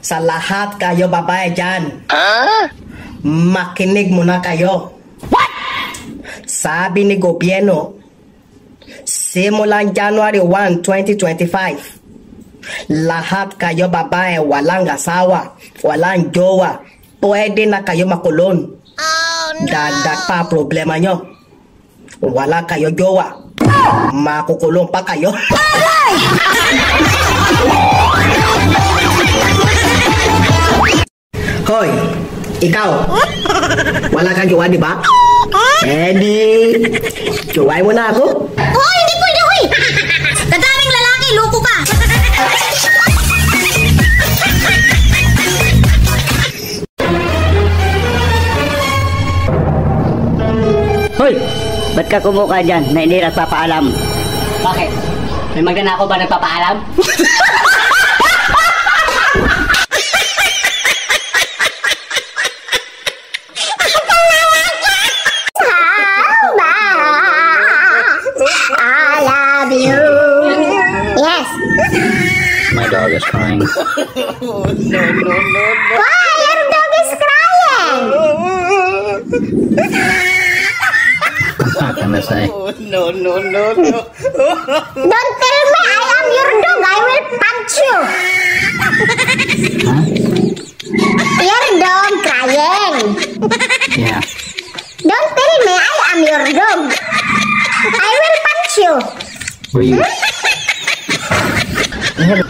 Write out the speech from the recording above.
Sa lahat kayo babae dyan, makinig muna kayo. What? Sabi ni gobyerno, simulan January 1, 2025, lahat kayo babae walang asawa, walang jowa, pwede na kayo makulong. Dagdag pa problema nyo, wala kayo jowa, makukulong pa kayo. Hoy, ikaw, wala kang jowa, di ba? Eddie, jowain mo na ako? Hoy, hindi pwede, hoy! Kadaming lalaki, loko ka! Hoy, ba't ka kumuka dyan na hindi nagpapaalam? Bakit? May magnanakaw ba nagpapaalam? I love you. Yes. My dog is crying. Why? Your dog is crying. What can I say? No. Don't tell me I am your dog. I will punch you. Huh? Your dog crying. Yeah. Don't tell me I am your dog. I will punch you. Were you? Hello.